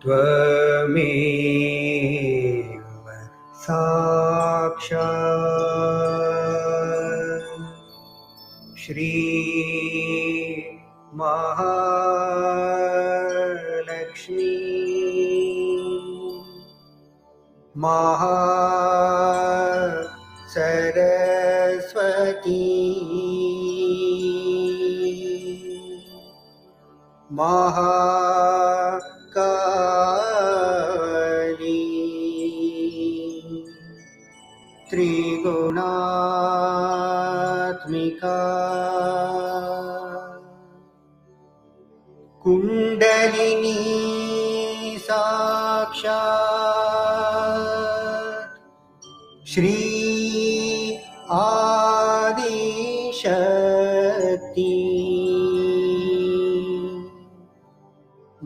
त्वमेव साक्षात् श्री महालक्ष्मी सरस्वती महाकाली त्रिगुणात्मिका कुण्डलिनी साक्षात् श्री आदिशक्ति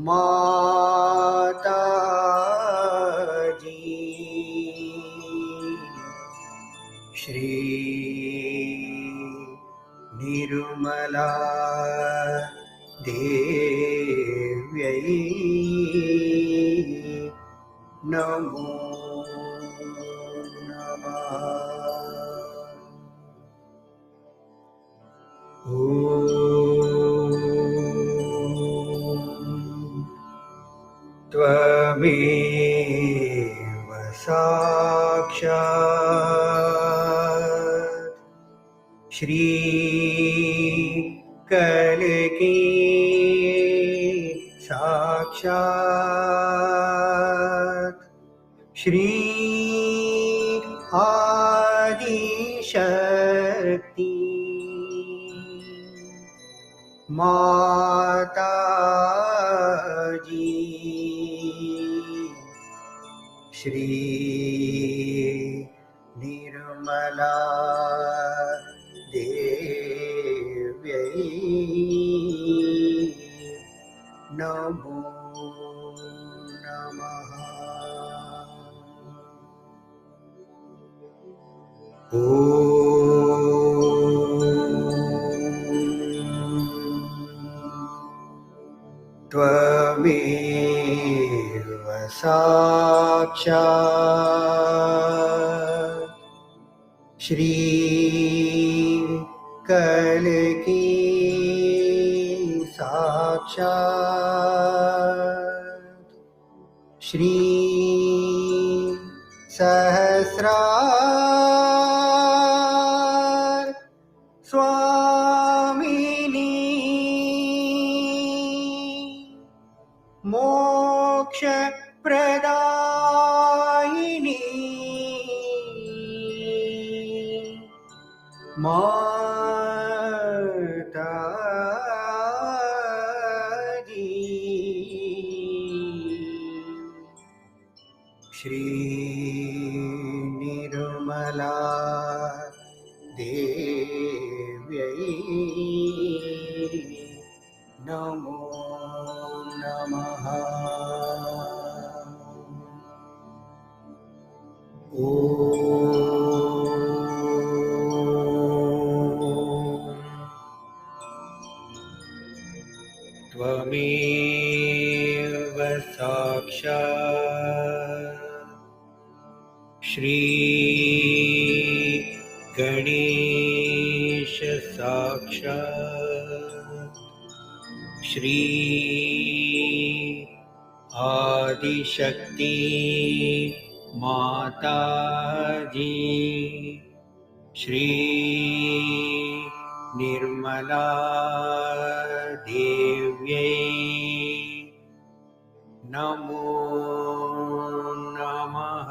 माताजी श्री निर्मला देव्यै नमो नमः। त्वमेव साक्षात् श्री कल्की साक्षात् श्री आदिशक्ति माताजी श्री निर्मला देव्यै नमो नमः। त्वमेव साक्षात् श्री कल्की साक्षात् श्री सहस्रार स्वामिनी मोक्ष प्रदायिनी माता दी श्री निर्मला देव्यै नमो नमः। त्वमेव साक्षात् श्री गणेश साक्षात् श्री आदिशक्ति माता जी श्री निर्मला देव्यै नमो नमः।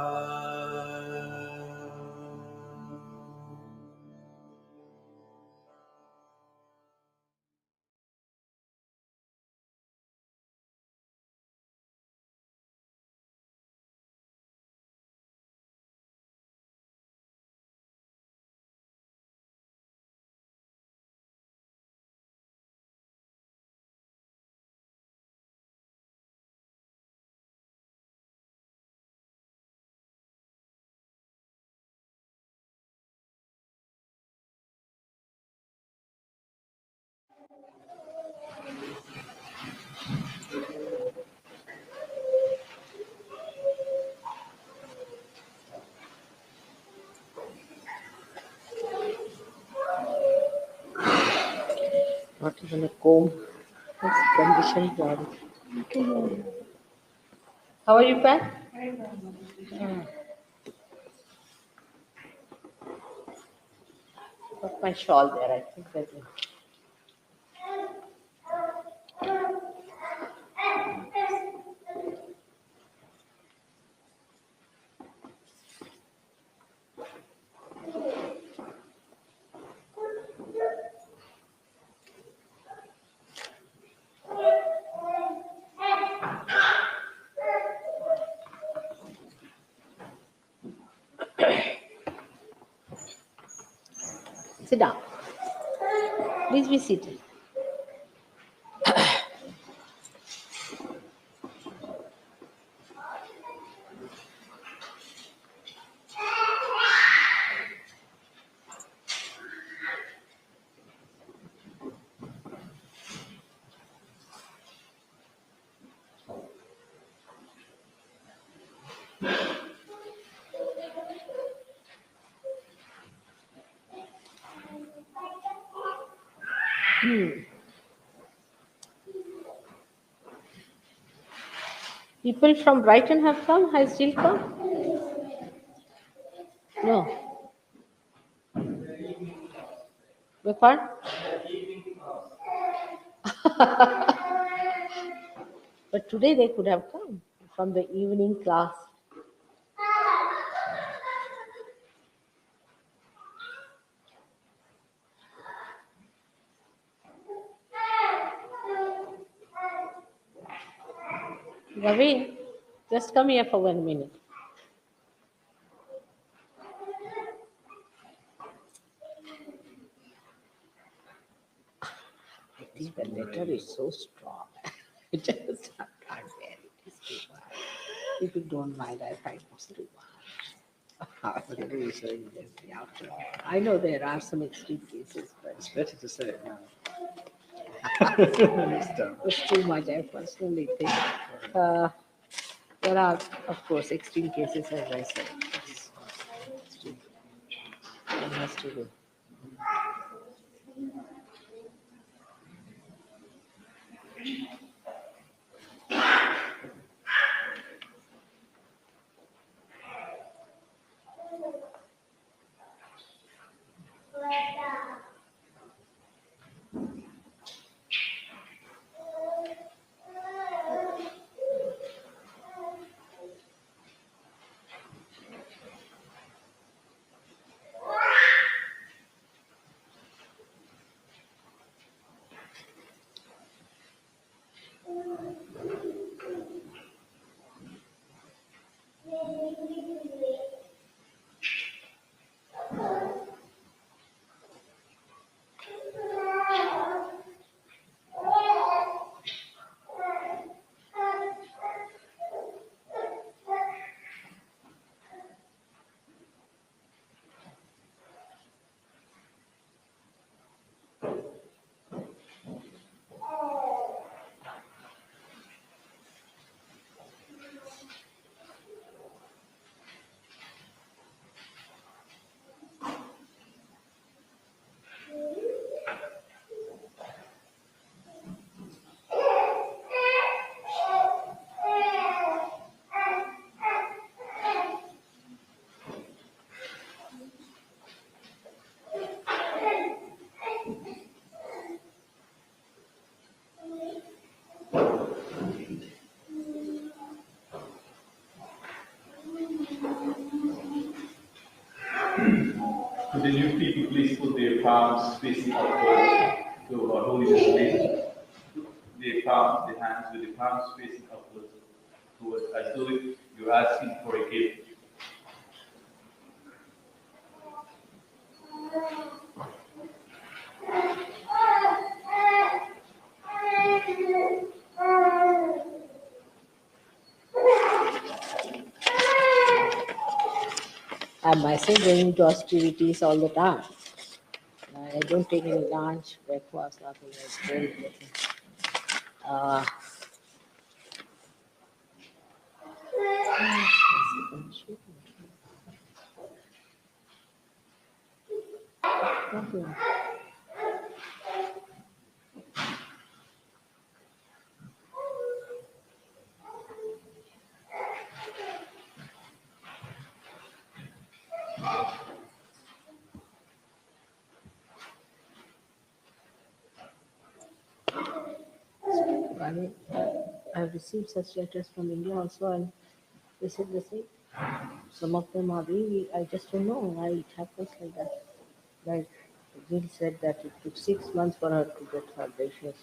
Not even a comb. It's conditioned body. How are you, Pat? Got my shawl there. I think that. Sit down. Please be seated. People from Brighton have come. Has Jill come? No. Beg pardon? But today they could have come from the evening class. Ravi, just come here for 1 minute. I think the letter is so strong. I just can't bear it. It's too much. If you don't mind, I find it's too much. Whatever you're saying, yes. Yeah, I know there are some extreme cases, but It's better to say it now. it's too much. I personally think uh, there are, of course, extreme cases, as I said. It's extreme. One has to do. Could the new people please put their palms facing upwards to our holiness name? Put their palms, the hands with the palms facing upwards towards as though you're asking for a gift. I'm myself going into austerities all the time. I don't take any lunch, breakfast, nothing. I don't nothing. Uh, nothing. I mean, I've received such letters from India also, and they said the same. Some of them are really, I just don't know why it happens like that. Like Jill said that it took 6 months for her to get her vibrations,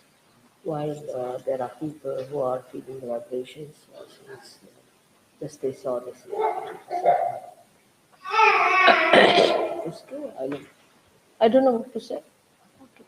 while there are people who are feeling the vibrations since just they saw this. It's true. I don't know what to say. Okay.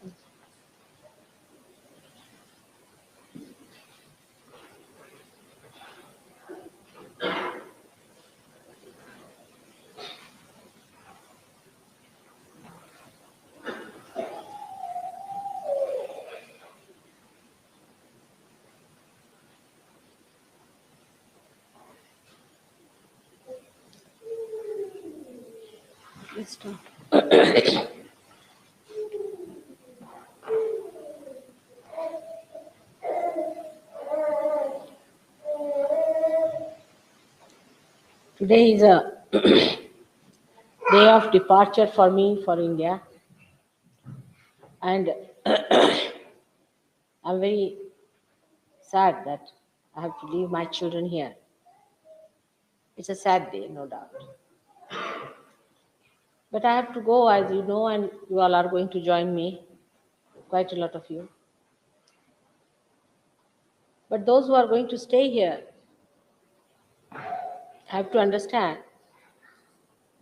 Let's start. Today is a day of departure for me for India, and I'm very sad that I have to leave my children here. It's a sad day, no doubt. But I have to go, as you know, and you all are going to join me, quite a lot of you. But those who are going to stay here have to understand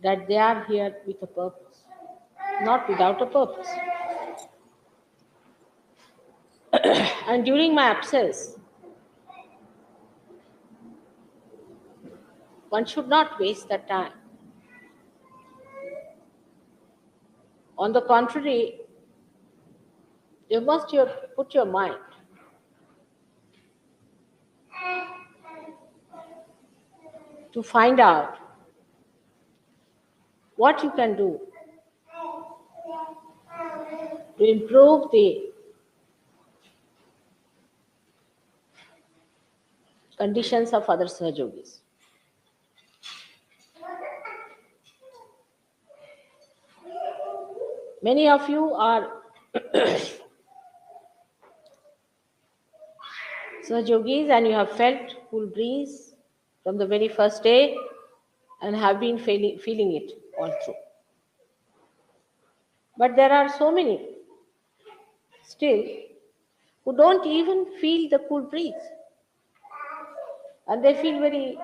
that they are here with a purpose, not without a purpose. And during my absence, one should not waste that time. On the contrary, you must put your mind to find out what you can do to improve the conditions of other Sahajogis. Many of you are Sahajogis and you have felt cool breeze from the very first day and have been feeling it all through. But there are so many still who don't even feel the cool breeze. And they feel very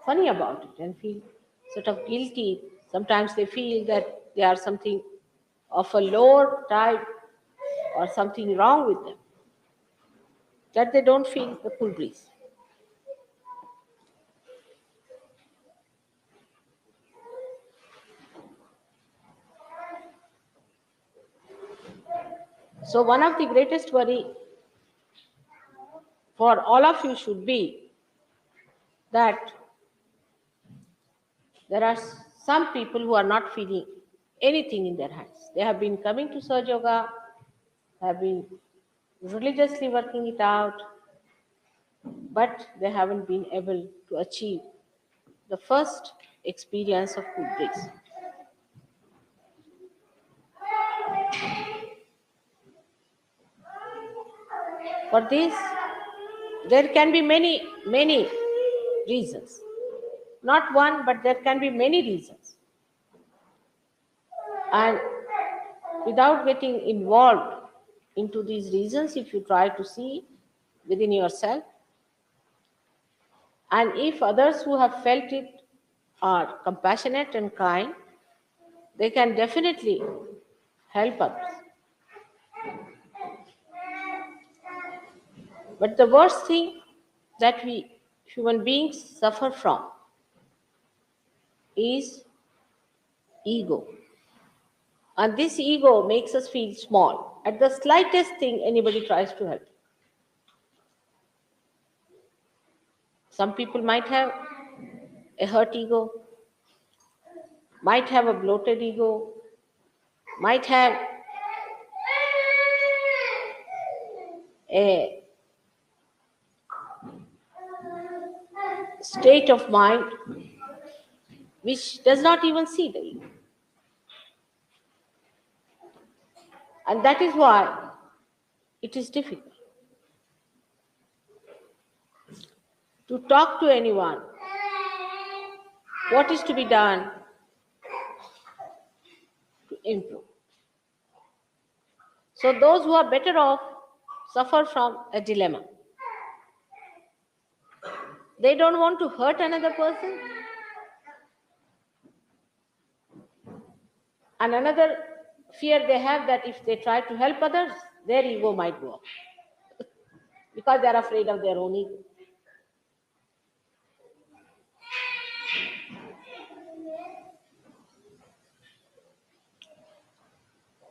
funny about it and feel sort of guilty. Sometimes they feel that they are something of a lower type or something wrong with them, that they don't feel the cool breeze. So one of the greatest worry for all of you should be that there are some people who are not feeling anything in their hands. They have been coming to Sahaja Yoga, have been religiously working it out, but they haven't been able to achieve the first experience of cool breeze. For this, there can be many reasons. Not one, but there can be many reasons. And without getting involved into these reasons, if you try to see within yourself, and if others who have felt it are compassionate and kind, they can definitely help others. But the worst thing that we human beings suffer from is ego. And this ego makes us feel small at the slightest thing anybody tries to help. Some people might have a hurt ego, might have a bloated ego, might have a state of mind which does not even see the ego. And that is why it is difficult to talk to anyone what is to be done to improve. So those who are better off suffer from a dilemma. They don't want to hurt another person, and another fear they have that if they try to help others, their ego might go up because they are afraid of their own ego.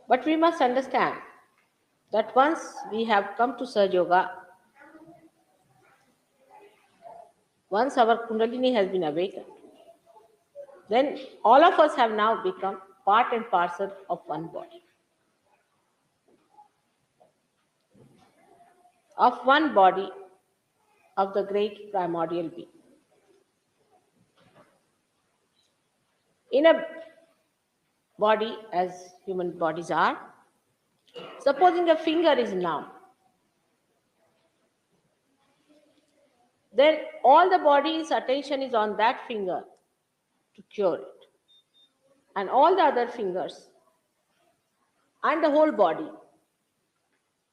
But we must understand that once we have come to Sahaja Yoga, once our Kundalini has been awakened, then all of us have now become part and parcel of one body, of the great primordial being. In a body, as human bodies are, supposing a finger is numb, then all the body's attention is on that finger to cure it. And all the other fingers and the whole body,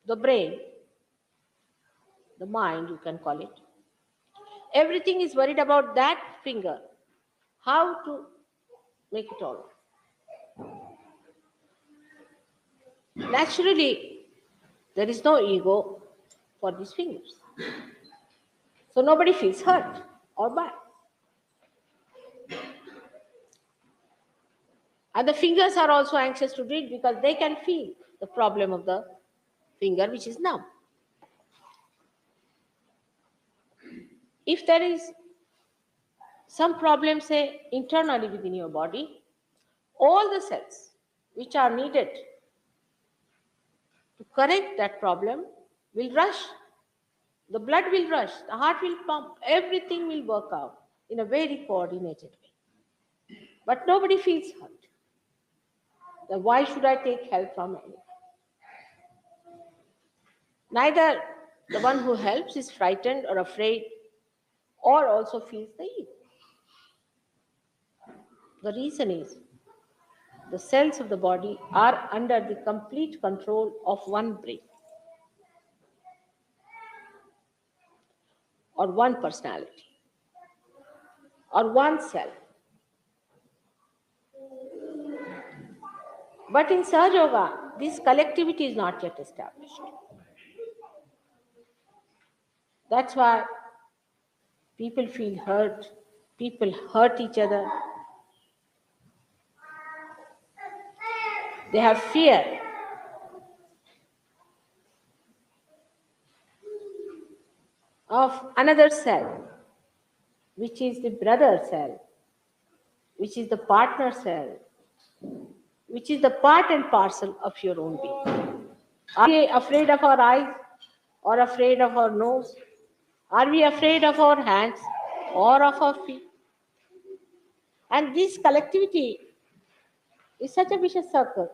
the brain, the mind, you can call it, everything is worried about that finger, how to make it all right. Naturally, there is no ego for these fingers. So nobody feels hurt or bad. And the fingers are also anxious to do it because they can feel the problem of the finger, which is numb. If there is some problem, say, internally within your body, all the cells which are needed to correct that problem will rush. The blood will rush, the heart will pump, everything will work out in a very coordinated way. But nobody feels hurt. Then why should I take help from anyone? Neither the one who helps is frightened or afraid or also feels the ego. The reason is the cells of the body are under the complete control of one brain or one personality or one self. But in Sahaja Yoga, this collectivity is not yet established. That's why people feel hurt, people hurt each other. They have fear. Of another cell, which is the brother cell, which is the partner cell, which is the part and parcel of your own being. Are we afraid of our eyes or afraid of our nose? Are we afraid of our hands or of our feet? And this collectivity is such a vicious circle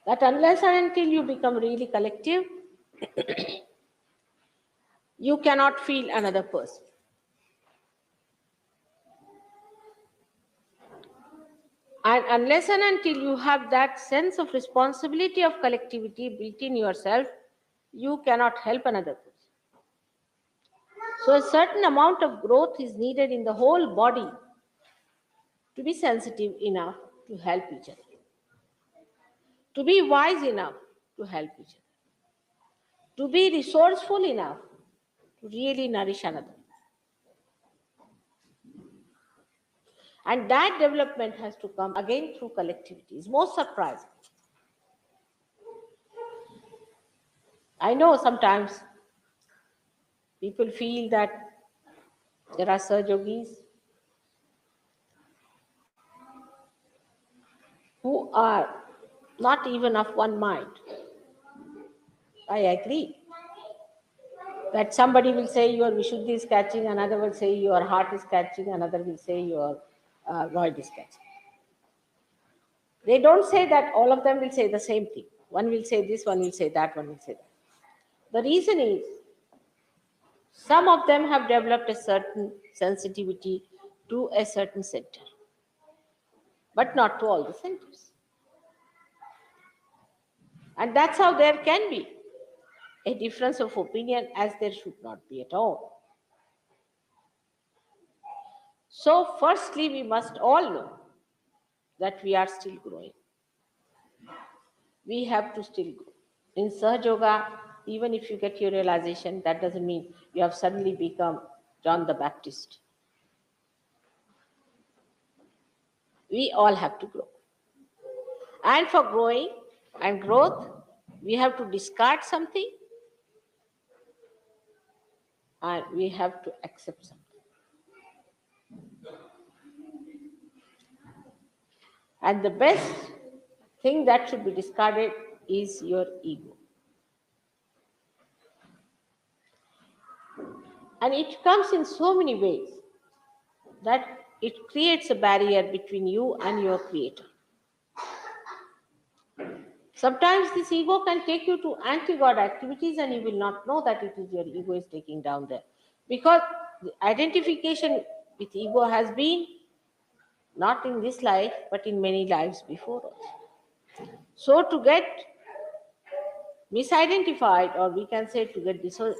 that unless and until you become really collective, you cannot feel another person. And unless and until you have that sense of responsibility of collectivity built in yourself, you cannot help another person. So a certain amount of growth is needed in the whole body to be sensitive enough to help each other, to be wise enough to help each other, to be resourceful enough to really nourish another. And that development has to come again through collectivity. It's most surprising. I know sometimes people feel that there are Sahaja Yogis who are not even of one mind. I agree that somebody will say your Vishuddhi is catching, another will say your heart is catching, another will say your void is catching. They don't say that all of them will say the same thing. One will say this, one will say that, one will say that. The reason is some of them have developed a certain sensitivity to a certain center, but not to all the centers. And that's how there can be a difference of opinion, as there should not be at all. So, firstly, we must all know that we are still growing. We have to still grow. In Sahaja Yoga, even if you get your realization, that doesn't mean you have suddenly become John the Baptist. We all have to grow. And for growing and growth, we have to discard something and we have to accept something. And the best thing that should be discarded is your ego. And it comes in so many ways that it creates a barrier between you and your creator. Sometimes this ego can take you to anti-God activities and you will not know that it is your ego is taking down there. Because the identification with ego has been not in this life, but in many lives before us. So to get misidentified, or we can say to get dissolved,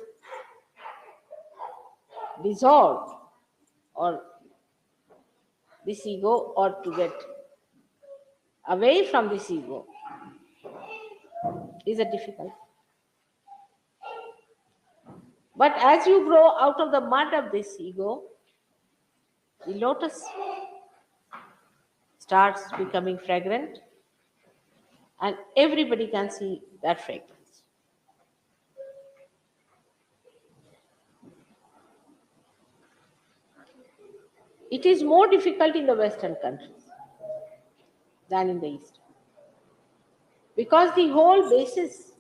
or this ego, or to get away from this ego, is a difficult. But as you grow out of the mud of this ego, the lotus starts becoming fragrant, and everybody can see that fragrance. It is more difficult in the Western countries than in the East, because the whole basis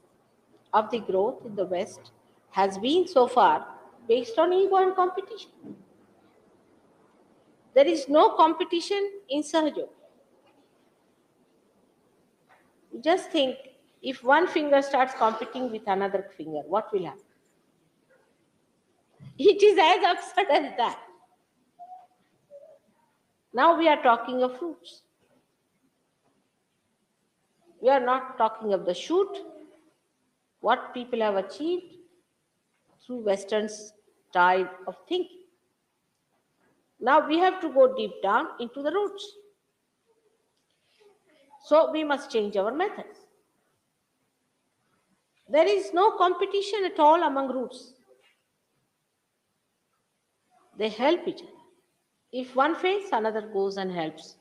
of the growth in the West has been so far based on ego and competition. There is no competition in Sahaja. Just think, if one finger starts competing with another finger, what will happen? It is as absurd as that. Now we are talking of fruits. We are not talking of the shoot, what people have achieved through Western style of thinking. Now we have to go deep down into the roots. So we must change our methods. There is no competition at all among roots. They help each other. If one fails, another goes and helps.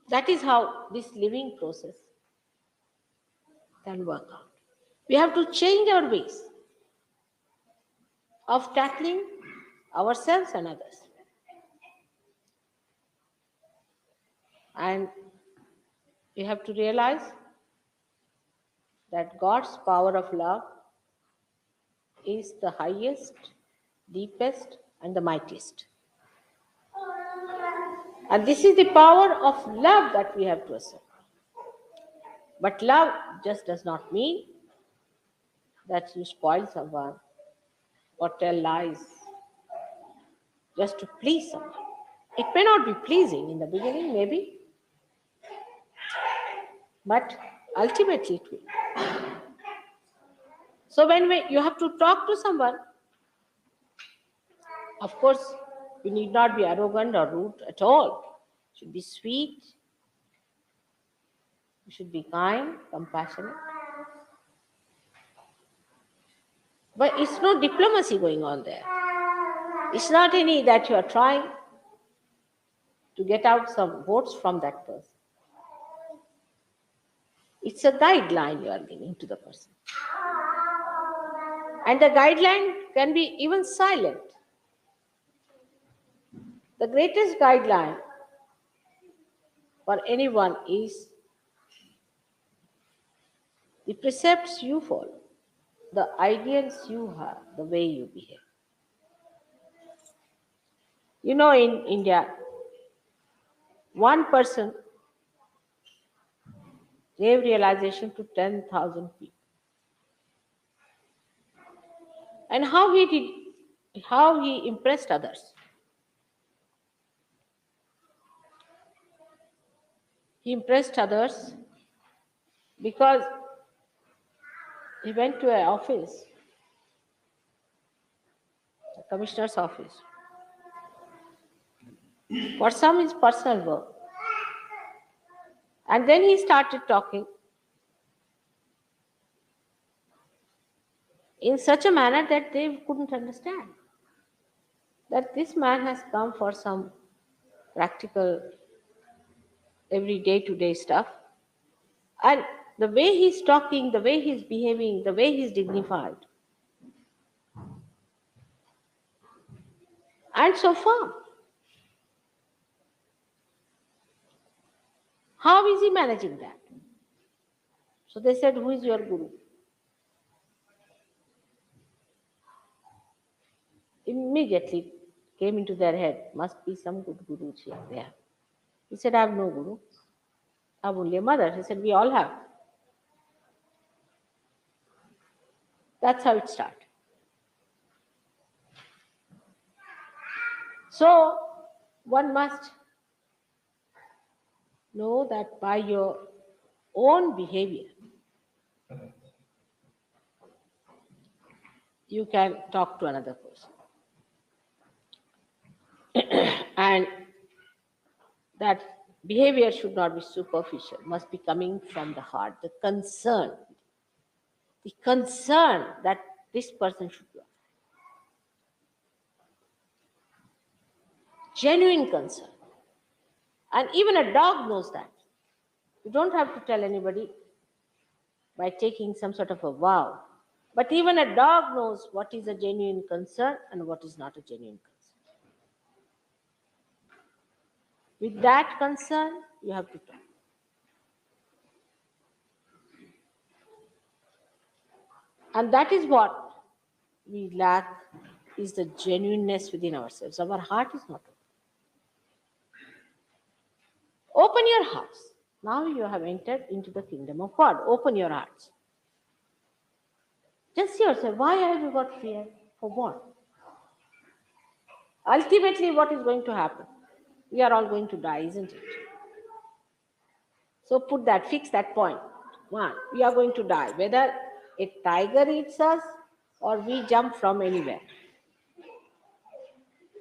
That is how this living process can work out. We have to change our ways of tackling ourselves and others. And we have to realize that God's power of love is the highest, deepest, and the mightiest. And this is the power of love that we have to accept. But love just does not mean that you spoil someone or tell lies just to please someone. It may not be pleasing in the beginning, maybe, but ultimately it will. So when you have to talk to someone, of course, you need not be arrogant or rude at all. You should be sweet. You should be kind, compassionate. But it's no diplomacy going on there. It's not any that you are trying to get out some votes from that person. It's a guideline you are giving to the person. And the guideline can be even silent. The greatest guideline for anyone is the precepts you follow, the ideals you have, the way you behave. You know, in India, one person gave realization to 10,000 people. And how he impressed others. He impressed others because he went to an office, a commissioner's office, for some his personal work. And then he started talking in such a manner that they couldn't understand that this man has come for some practical, every day-to-day stuff. And the way he's talking, the way he's behaving, the way he's dignified, and so firm. How is he managing that? So they said, who is your guru? Immediately came into their head, must be some good guru here there. He said, I have no guru. I have only a mother. He said, we all have. That's how it started. So one must know that by your own behavior, you can talk to another person. And that behavior should not be superficial, must be coming from the heart, the concern that this person should love. Genuine concern. And even a dog knows that. You don't have to tell anybody by taking some sort of a vow. But even a dog knows what is a genuine concern and what is not a genuine concern. With that concern, you have to talk. And that is what we lack, is the genuineness within ourselves. Our heart is not open. Open your hearts. Now you have entered into the kingdom of God. Open your hearts. Just see yourself, why have you got fear? For what? Ultimately, what is going to happen? We are all going to die, isn't it? So fix that point. One, we are going to die, whether a tiger eats us or we jump from anywhere.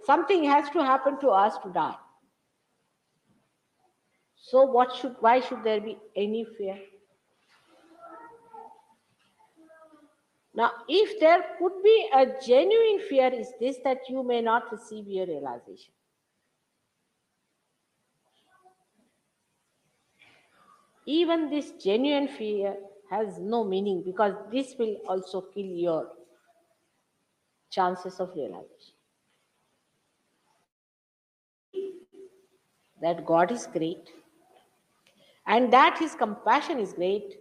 Something has to happen to us to die. So why should there be any fear? Now, if there could be a genuine fear, is this that you may not receive your realization. Even this genuine fear has no meaning, because this will also kill your chances of realization. That God is great and that His compassion is great,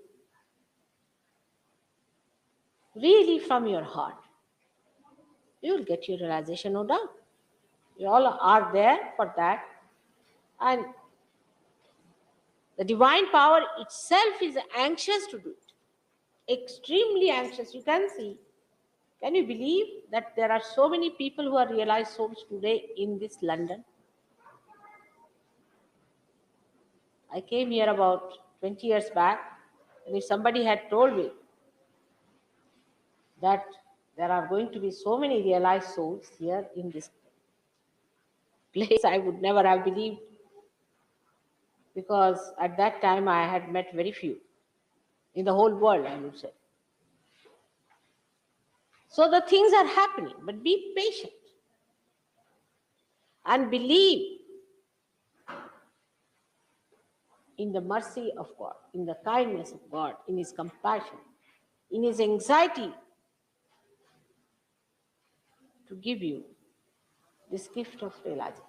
really from your heart, you will get your realization, no doubt. You all are there for that. And the divine power itself is anxious to do it. Extremely anxious. You can see. Can you believe that there are so many people who are realized souls today in this London? I came here about 20 years back, and if somebody had told me that there are going to be so many realized souls here in this place, I would never have believed, because at that time I had met very few in the whole world, I would say. So the things are happening, but be patient and believe in the mercy of God, in the kindness of God, in His compassion, in His anxiety to give you this gift of realization.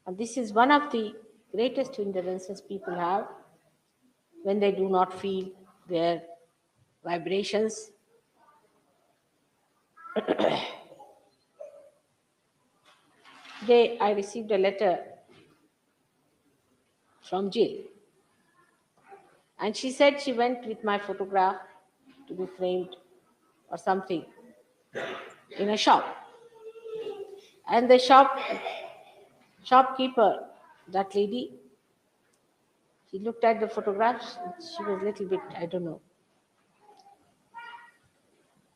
And this is one of the greatest hindrances people have when they do not feel their vibrations. Today I received a letter from Jill, and she said she went with my photograph to be framed or something in a shop. And the shopkeeper, that lady, she looked at the photographs. She was a little bit, I don't know,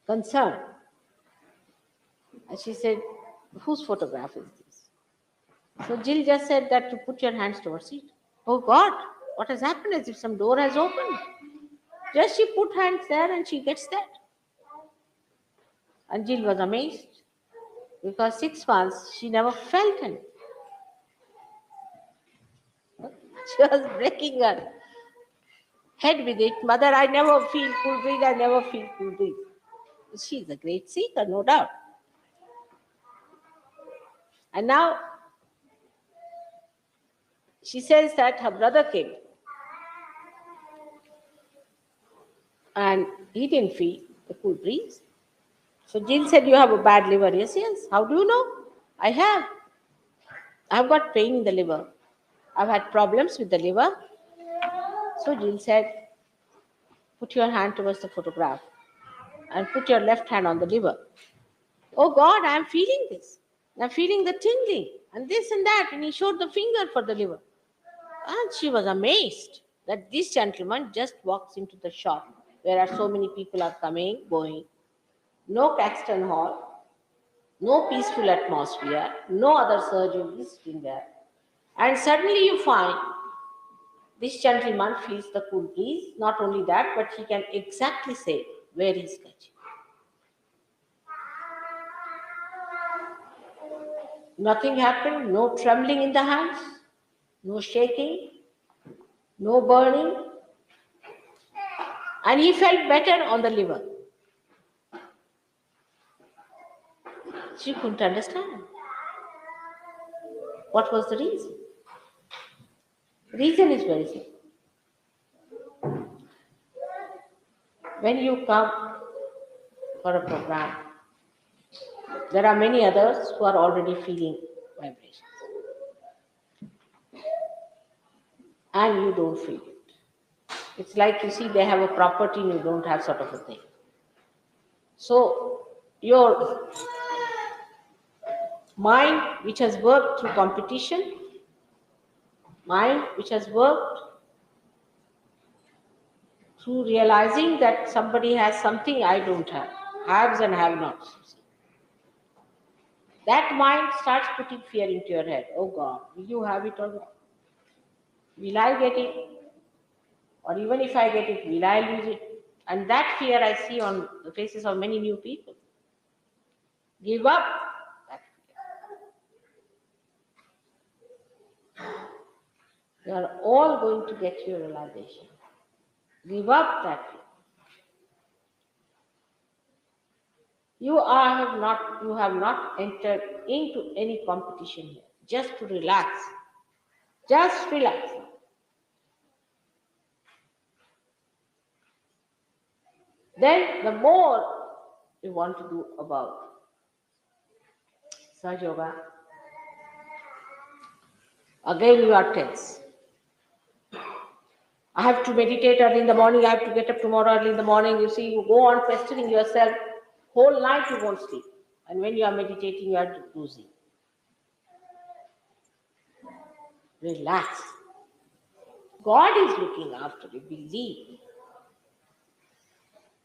concerned. And she said, whose photograph is this? So Jill just said that to put your hands towards it. Oh God, what has happened? As if some door has opened. Just she put hands there and she gets that. And Jill was amazed, because 6 months she never felt anything. She was breaking her head with it. Mother, I never feel cool breeze, I never feel cool breeze. She's a great seeker, no doubt. And now she says that her brother came and he didn't feel the cool breeze. So Jill said, you have a bad liver. Yes, yes. How do you know? I have. I've got pain in the liver. I've had problems with the liver. So Jill said, put your hand towards the photograph and put your left hand on the liver. Oh God, I'm feeling this. I'm feeling the tingling and this and that. And he showed the finger for the liver. And she was amazed that this gentleman just walks into the shop where are so many people are coming, going. No Caxton Hall, no peaceful atmosphere, no other surgeon visiting there. And suddenly you find this gentleman feels the cool breeze. Not only that, but he can exactly say where he's catching. Nothing happened, no trembling in the hands, no shaking, no burning, and he felt better on the liver. She couldn't understand. What was the reason? Reason is very simple. When you come for a program, there are many others who are already feeling vibrations. And you don't feel it. It's like, you see, they have a property and you don't have, sort of a thing. So your mind, which has worked through competition, mind which has worked through realizing that somebody has something I don't have, haves and have nots. That mind starts putting fear into your head. Oh God, will you have it or not? Will I get it? Or even if I get it, will I lose it? And that fear I see on the faces of many new people. Give up that fear. You are all going to get your realization. Give up that fear. You have not entered into any competition here. Just to relax. Just relax. Then the more you want to do about Saj Yoga, again you are tense. I have to meditate early in the morning, I have to get up tomorrow early in the morning. You see, you go on pestering yourself, whole night you won't sleep. And when you are meditating, you are losing. Relax. God is looking after you, believe.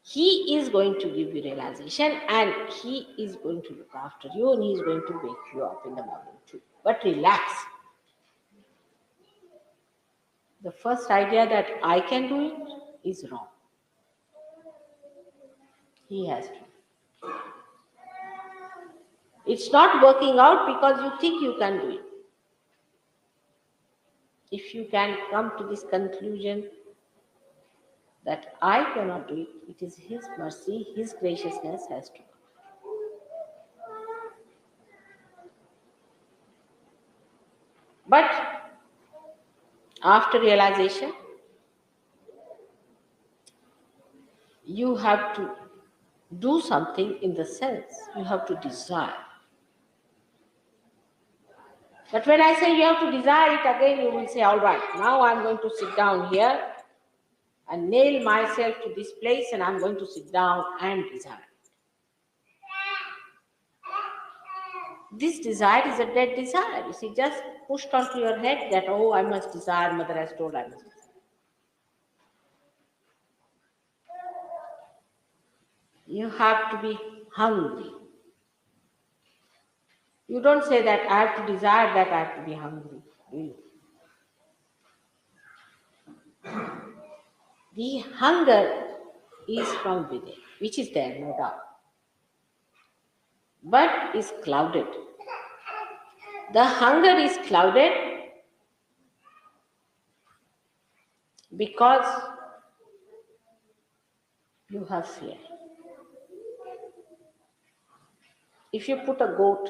He is going to give you realization and he is going to look after you and he is going to wake you up in the morning too. But relax. The first idea that I can do it is wrong. He has to. It's not working out because you think you can do it. If you can come to this conclusion that I cannot do it, it is His mercy, His graciousness has to. But after realization, you have to do something in the sense you have to desire. But when I say you have to desire it, again you will say, all right, now I'm going to sit down here and nail myself to this place and I'm going to sit down and desire. This desire is a dead desire. You see, just pushed onto your head that, oh, I must desire, mother has told I must desire. You have to be hungry. You don't say that I have to desire that I have to be hungry. Really. The hunger is from within, which is there, no doubt, but is clouded. The hunger is clouded because you have fear. If you put a goat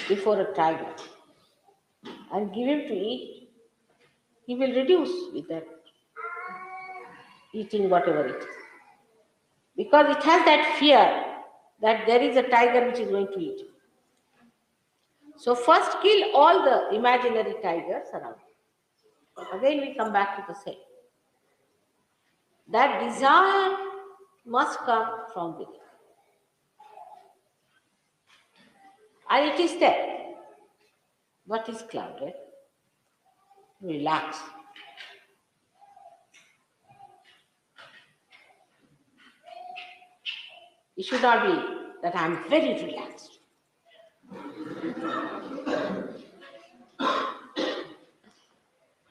before a tiger and give him to eat, he will reduce with that eating whatever it is. Because it has that fear that there is a tiger which is going to eat him. So first kill all the imaginary tigers around. Again we come back to the same. That desire must come from within. And it is there. What is clouded? Relax. It should not be that I am very relaxed.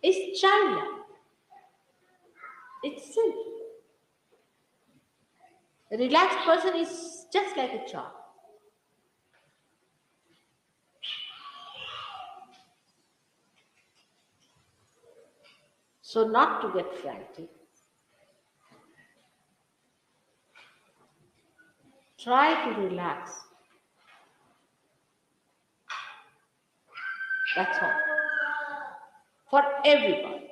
It's childlike. It's simple. A relaxed person is just like a child. So not to get frantic, try to relax. That's all. For everyone.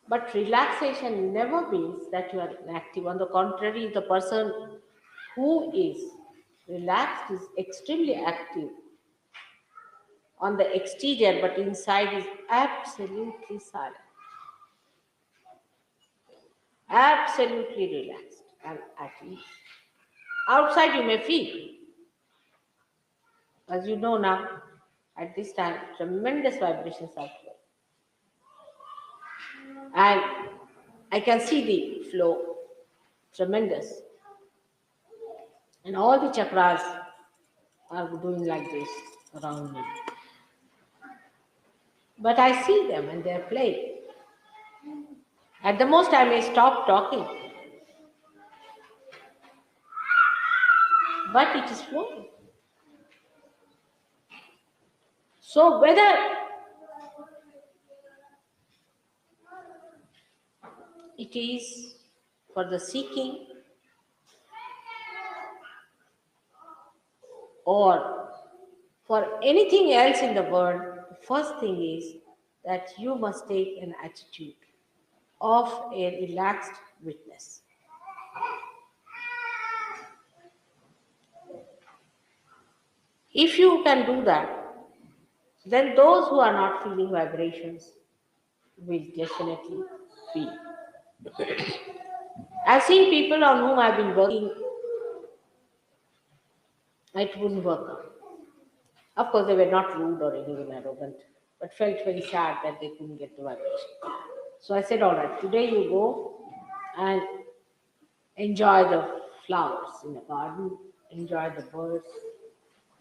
But relaxation never means that you are inactive. On the contrary, the person who is relaxed is extremely active on the exterior, but inside is absolutely silent, absolutely relaxed and at ease. Outside, you may feel, as you know now, at this time, tremendous vibrations are flowing. And I can see the flow, tremendous. And all the chakras are doing like this around me. But I see them and they're playing. At the most, I may stop talking, but it is flowing. So, whether it is for the seeking or for anything else in the world, the first thing is that you must take an attitude of a relaxed witness. If you can do that, then those who are not feeling vibrations will definitely feel. I've seen people on whom I've been working, it wouldn't work out. Of course, they were not rude or even arrogant, but felt very sad that they couldn't get the vibration. So I said, all right, today you go and enjoy the flowers in the garden, enjoy the birds,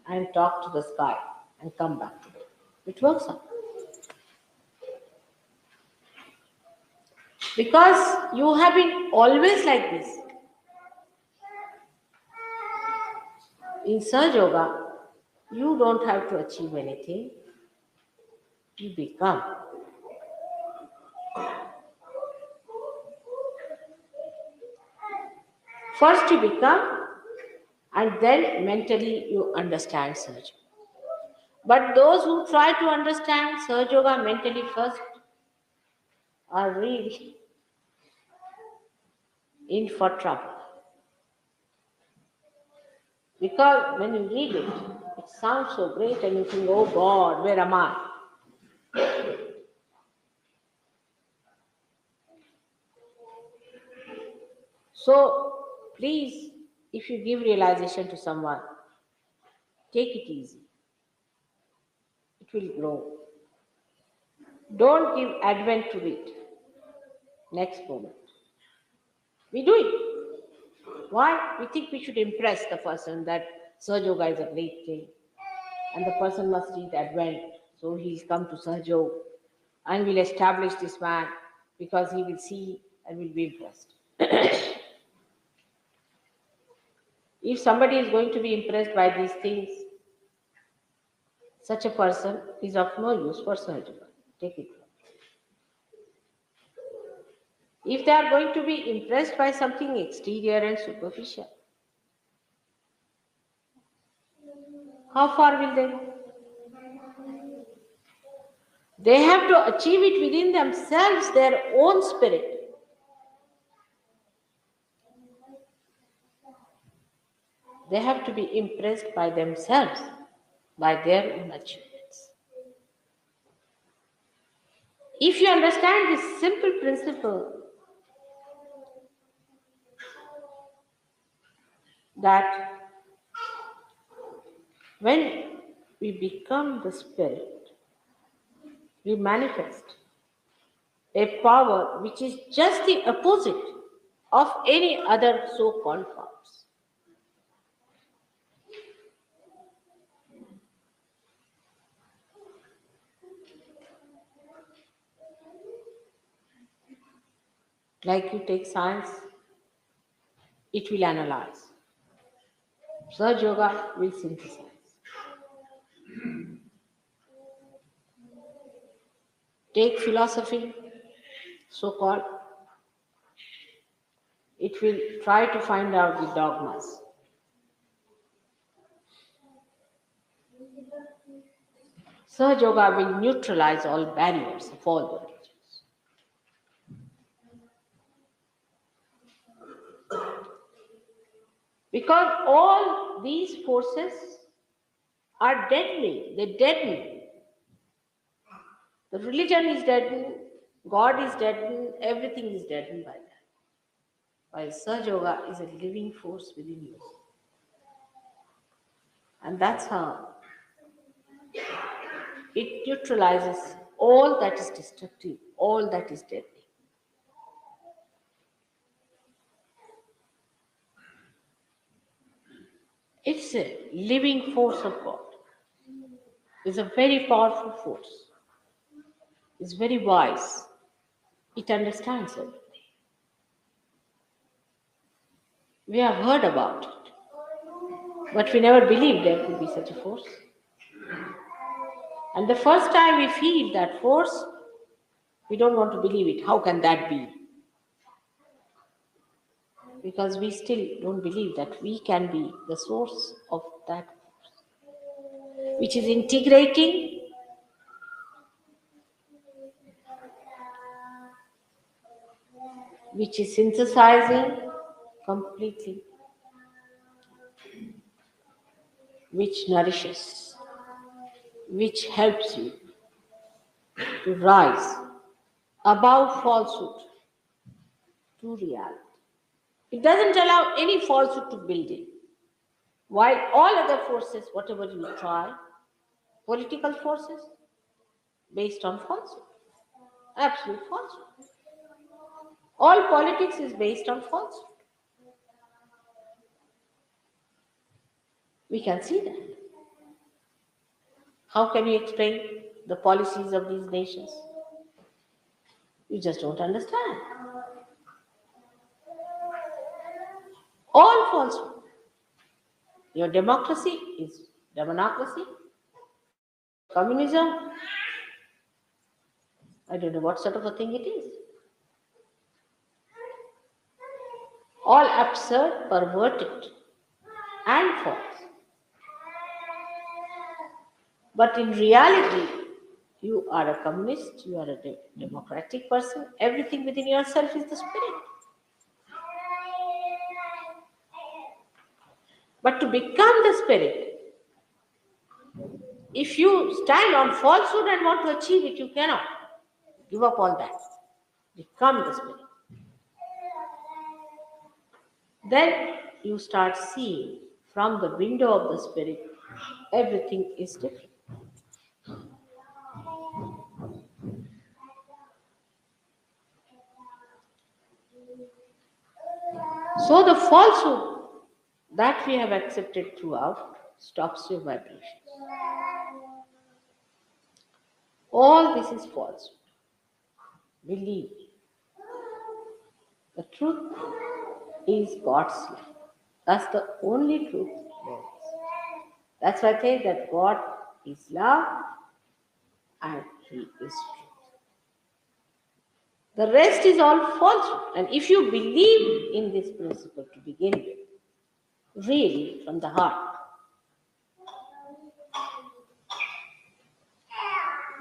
and talk to the sky and come back to it. It works out. Because you have been always like this. In Sahaja Yoga, you don't have to achieve anything. You become. First you become, and then mentally you understand Sahaja. But those who try to understand Sahaja Yoga mentally first are really in for trouble. Because when you read it, it sounds so great and you think, oh God, where am I? So please, if you give realization to someone, take it easy. It will grow. Don't give advent to it. Next moment. We do it. Why? We think we should impress the person that Sahaja Yoga is a great thing. And the person must read advent. So he's come to Sahaja Yoga and will establish this man because he will see and will be impressed. If somebody is going to be impressed by these things, such a person is of no use for Sahaja Yoga. Take it. If they are going to be impressed by something exterior and superficial, how far will they go? They have to achieve it within themselves, their own spirit. They have to be impressed by themselves, by their own achievements. If you understand this simple principle, that when we become the spirit, we manifest a power which is just the opposite of any other so-called powers. Like you take science, it will analyze. Sahaja Yoga will synthesize. take philosophy, so called, it will try to find out the dogmas. Sahaja Yoga will neutralize all barriers of all the religions. Because all these forces are deadening, they deaden. The religion is deadened, God is deadened, everything is deadened by that. While Sahaja Yoga is a living force within you. And that's how it neutralizes all that is destructive, all that is deadly. It's a living force of God. It's a very powerful force. It's very wise. It understands everything. We have heard about it, but we never believed there could be such a force. And the first time we feel that force, we don't want to believe it. How can that be? Because we still don't believe that we can be the source of that force, which is integrating, which is synthesizing completely, which nourishes, which helps you to rise above falsehood to reality. It doesn't allow any falsehood to build in. While all other forces, whatever you try, political forces, based on falsehood, absolute falsehood. All politics is based on falsehood. We can see that. How can you explain the policies of these nations? You just don't understand. All falsehood. Your democracy is demonocracy, communism. I don't know what sort of a thing it is. All absurd, perverted, and false. But in reality, you are a communist, you are a democratic person, everything within yourself is the spirit. But to become the spirit, if you stand on falsehood and want to achieve it, you cannot. Give up all that. Become the spirit. Then you start seeing from the window of the spirit, everything is different. So the falsehood that we have accepted throughout stops your vibrations. All this is falsehood. Believe. The truth is God's love. That's the only truth there is. That's why I say that God is love and He is truth. The rest is all falsehood. And if you believe in this principle to begin with, really from the heart,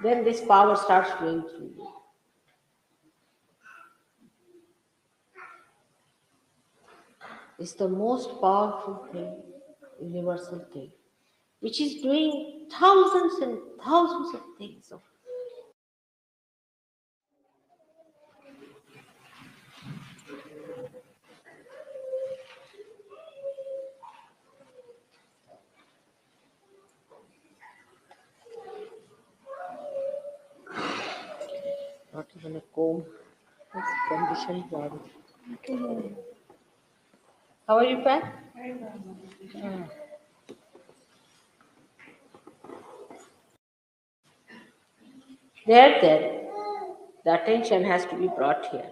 then this power starts flowing through you. It's the most powerful thing, universal thing, which is doing thousands and thousands of things. Not even a comb. It's a conditioned body. How are you, Pat? There, the attention has to be brought here.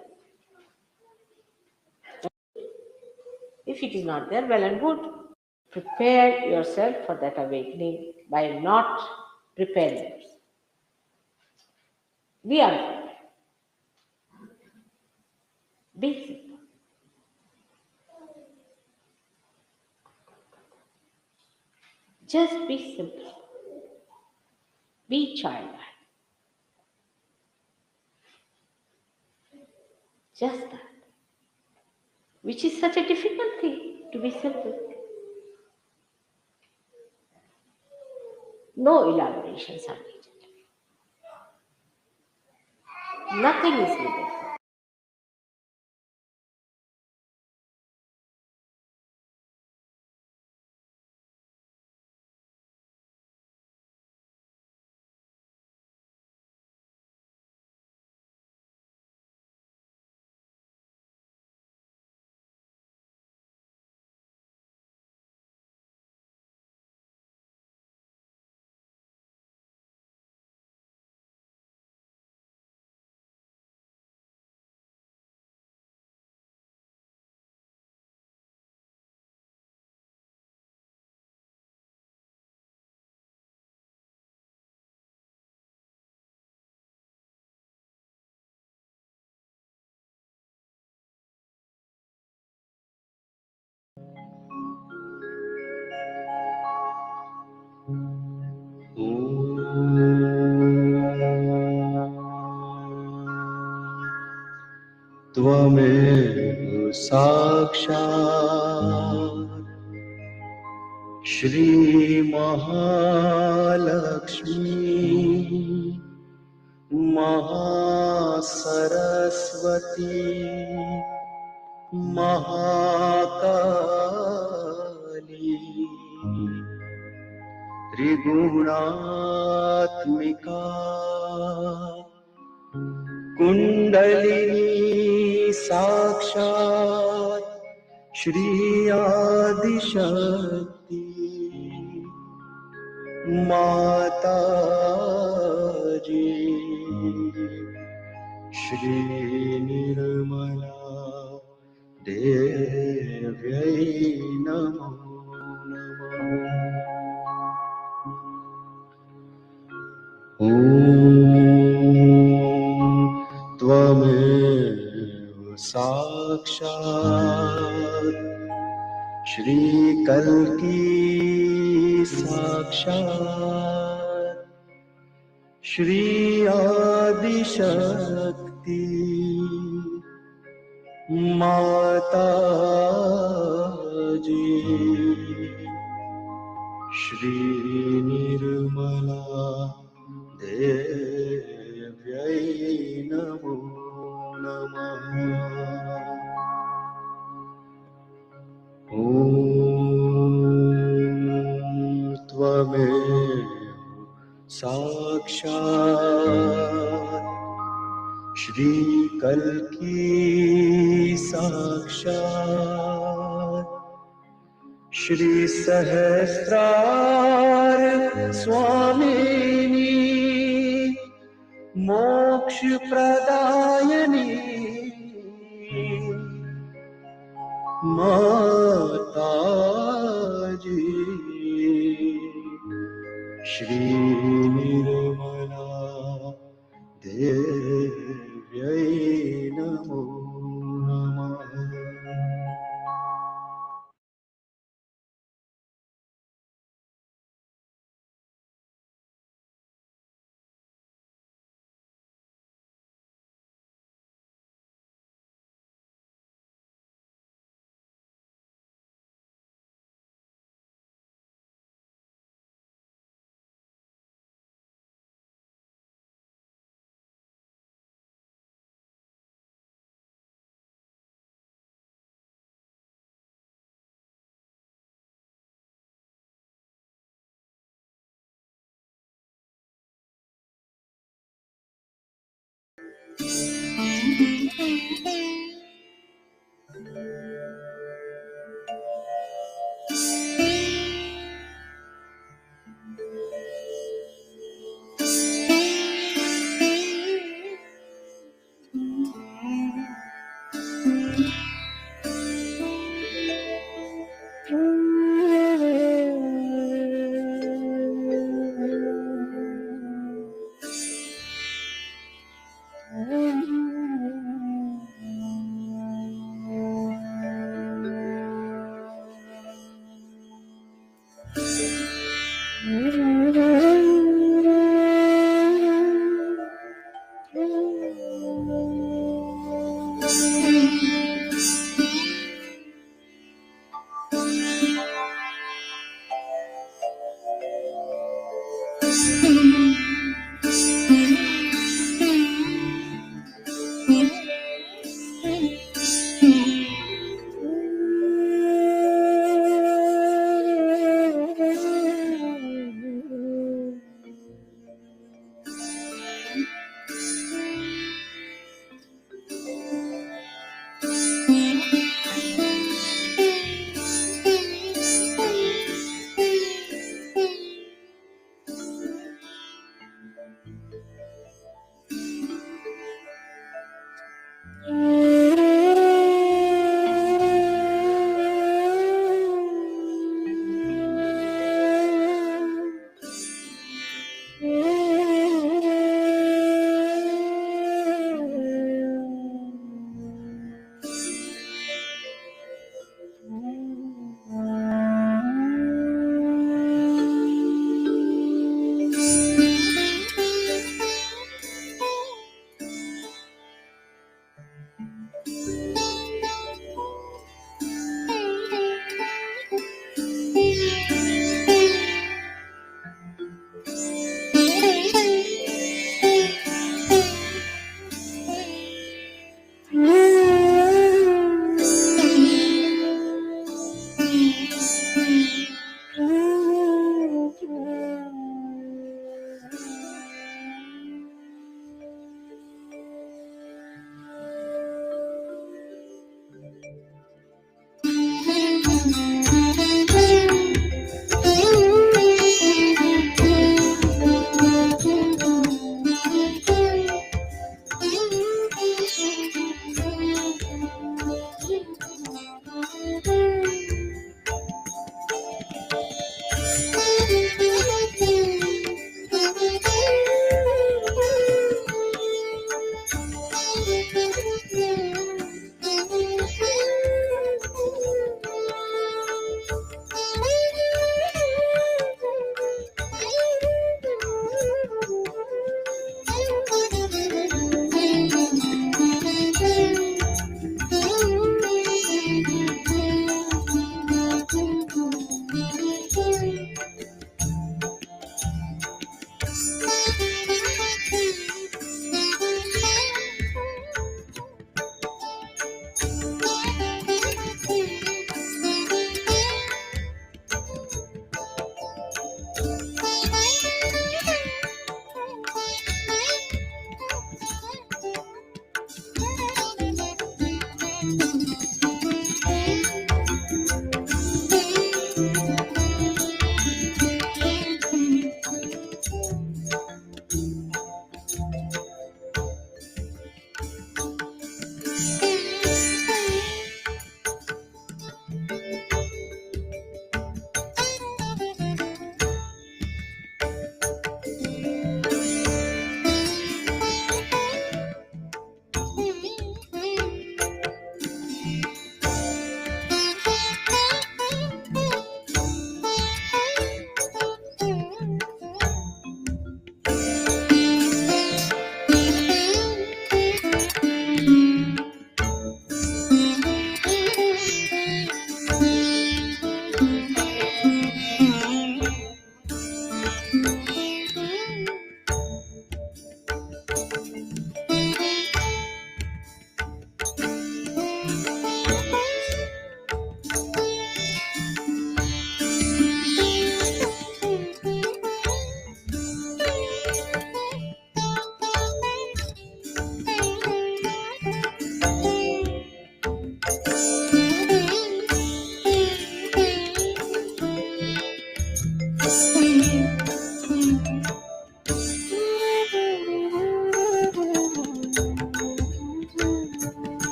If it is not there, well and good. Prepare yourself for that awakening by not preparing yourself. We are God. Be simple. Just be simple. Be childlike. Just that. Which is such a difficult thing to be simple. No elaborations are needed. Nothing is needed. त्वमेव साक्षात् श्री महालक्ष्मी महासरस्वती महाकाली त्रिगुणात्मिका कुंडलिनी साक्षात् श्री आदिशक्ति माता जी श्री निर्मला देव्यै नमो नमः। ॐ त्वमेव साक्षात् श्रीकल्की साक्षात् श्री आदिशक्ति माता जी श्री निर्मला देव्यै नमो नमः। ॐ त्वमेव साक्षात् श्रीकल्की साक्षात् श्री सहस्रार स्वामिनी मोक्ष प्रदायिनी माता जी श्री निर्मला देव्यै नमो नमः।